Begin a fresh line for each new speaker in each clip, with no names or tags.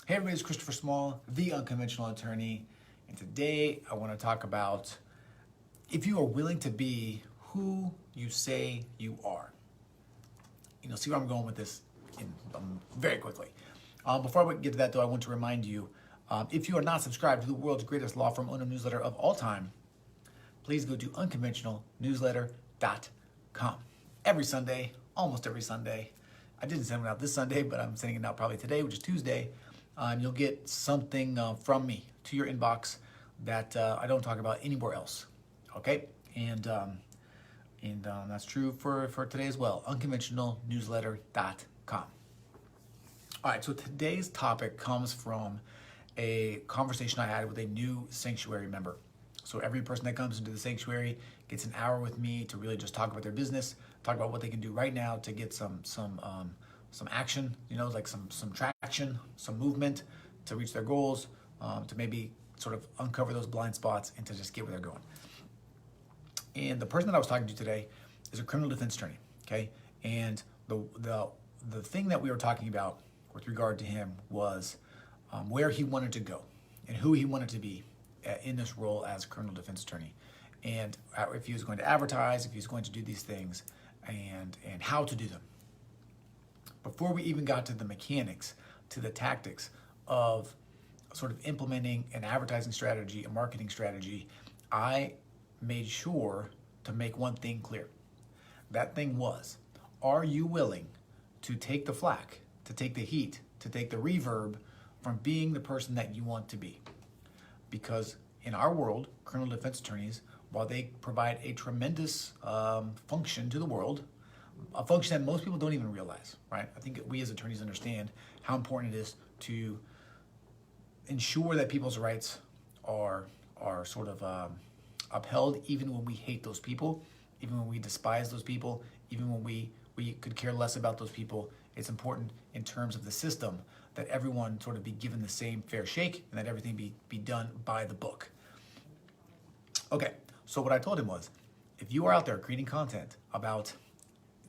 Hey everybody, it's Christopher Small, the Unconventional Attorney, and today I want to talk about if you are willing to be who you say you are. See where I'm going with this very quickly. Before I get to that though, I want to remind you, if you are not subscribed to the world's greatest law firm owner newsletter of all time, please go to unconventionalnewsletter.com. Every Sunday, almost every Sunday, I didn't send it out this Sunday, but I'm sending it out probably today, which is Tuesday. And you'll get something from me to your inbox that I don't talk about anywhere else. Okay, and that's true for today as well. Unconventionalnewsletter.com. All right, so today's topic comes from a conversation I had with a new sanctuary member. So every person that comes into the sanctuary gets an hour with me to really just talk about their business, talk about what they can do right now to get some action, like some traction, some movement to reach their goals, to maybe sort of uncover those blind spots and to just get where they're going. And the person that I was talking to today is a criminal defense attorney, okay? And the thing that we were talking about with regard to him was where he wanted to go and who he wanted to be in this role as a criminal defense attorney, and if he was going to advertise, if he was going to do these things, and how to do them. Before we even got to the mechanics, to the tactics of sort of implementing an advertising strategy, a marketing strategy, I made sure to make one thing clear. That thing was, are you willing to take the flack, to take the heat, to take the reverb from being the person that you want to be? Because in our world, criminal defense attorneys, while they provide a tremendous function to the world, a function that most people don't even realize, right? I think we as attorneys understand how important it is to ensure that people's rights are sort of upheld, even when we hate those people, even when we despise those people, even when we could care less about those people. It's important in terms of the system that everyone sort of be given the same fair shake and that everything be done by the book. Okay, so what I told him was, if you are out there creating content about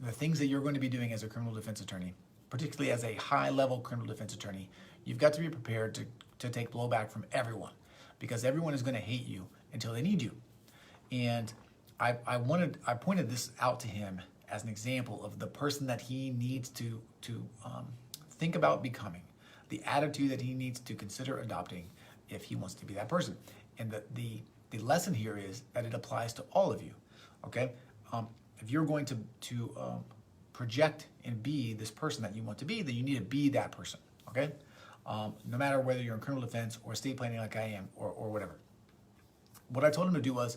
the things that you're going to be doing as a criminal defense attorney, particularly as a high-level criminal defense attorney, you've got to be prepared to take blowback from everyone, because everyone is going to hate you until they need you. And I pointed this out to him as an example of the person that he needs to think about becoming, the attitude that he needs to consider adopting if he wants to be that person. And the lesson here is that it applies to all of you, okay? If you're going to project and be this person that you want to be, then you need to be that person, okay? No matter whether you're in criminal defense or estate planning like I am or whatever. What I told him to do was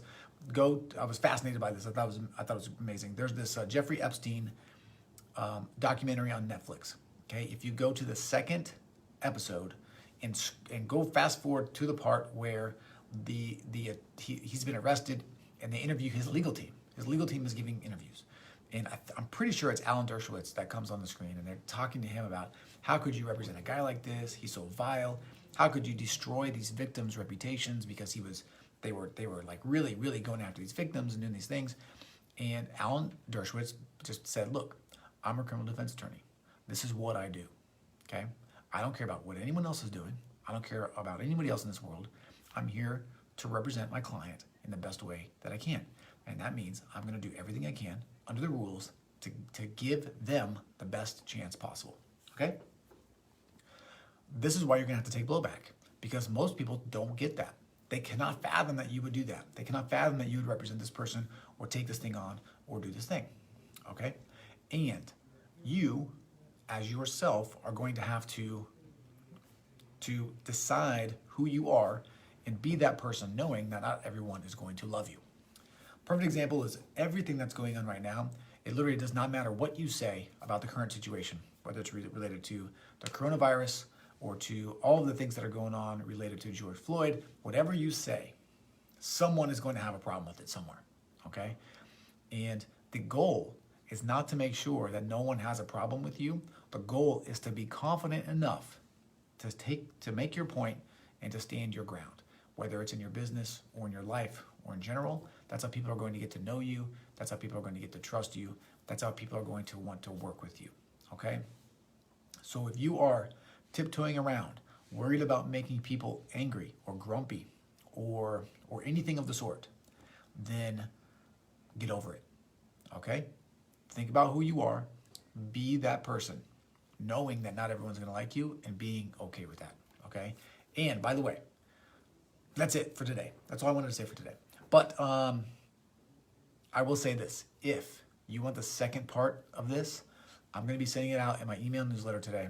I was fascinated by this. I thought it was amazing. There's this Jeffrey Epstein documentary on Netflix, okay? If you go to the second episode and go fast forward to the part where he's been arrested and they interview his legal team. His legal team is giving interviews. And I'm pretty sure it's Alan Dershowitz that comes on the screen, and they're talking to him about how could you represent a guy like this? He's so vile. How could you destroy these victims' reputations because they were like really, really going after these victims and doing these things. And Alan Dershowitz just said, look, I'm a criminal defense attorney. This is what I do, okay? I don't care about what anyone else is doing. I don't care about anybody else in this world. I'm here to represent my client in the best way that I can. And that means I'm going to do everything I can under the rules to give them the best chance possible, okay? This is why you're going to have to take blowback, because most people don't get that. They cannot fathom that you would do that. They cannot fathom that you would represent this person or take this thing on or do this thing, okay? And you, as yourself, are going to have to decide who you are and be that person, knowing that not everyone is going to love you. Perfect example is everything that's going on right now. It literally does not matter what you say about the current situation, whether it's related to the coronavirus or to all of the things that are going on related to George Floyd. Whatever you say, someone is going to have a problem with it somewhere, okay? And the goal is not to make sure that no one has a problem with you. The goal is to be confident enough to make your point and to stand your ground, whether it's in your business or in your life or in general. That's how people are going to get to know you. That's how people are going to get to trust you. That's how people are going to want to work with you, okay? So if you are tiptoeing around worried about making people angry or grumpy or anything of the sort, then get over it. Okay? Think about who you are. Be that person, knowing that not everyone's going to like you and being okay with that. Okay? And by the way, that's it for today. That's all I wanted to say for today. But I will say this. If you want the second part of this, I'm going to be sending it out in my email newsletter today.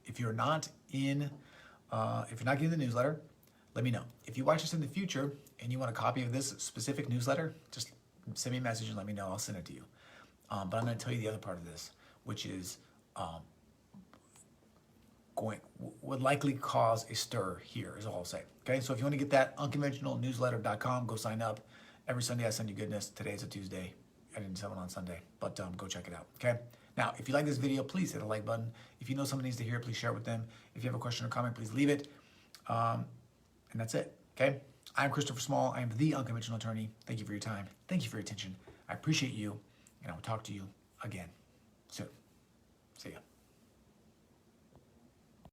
If you're not getting the newsletter, let me know. If you watch this in the future and you want a copy of this specific newsletter, just send me a message and let me know. I'll send it to you. But I'm going to tell you the other part of this, which is would likely cause a stir here, is all I'll say. Okay, so if you want to get that, unconventionalnewsletter.com, go sign up. Every Sunday I send you goodness. Today's a Tuesday. I didn't send one on Sunday, but go check it out. Okay. Now, if you like this video, please hit the like button. If you know someone needs to hear it, please share it with them. If you have a question or comment, please leave it. And that's it. Okay. I'm Christopher Small. I am the Unconventional Attorney. Thank you for your time. Thank you for your attention. I appreciate you, and I will talk to you again soon. See ya.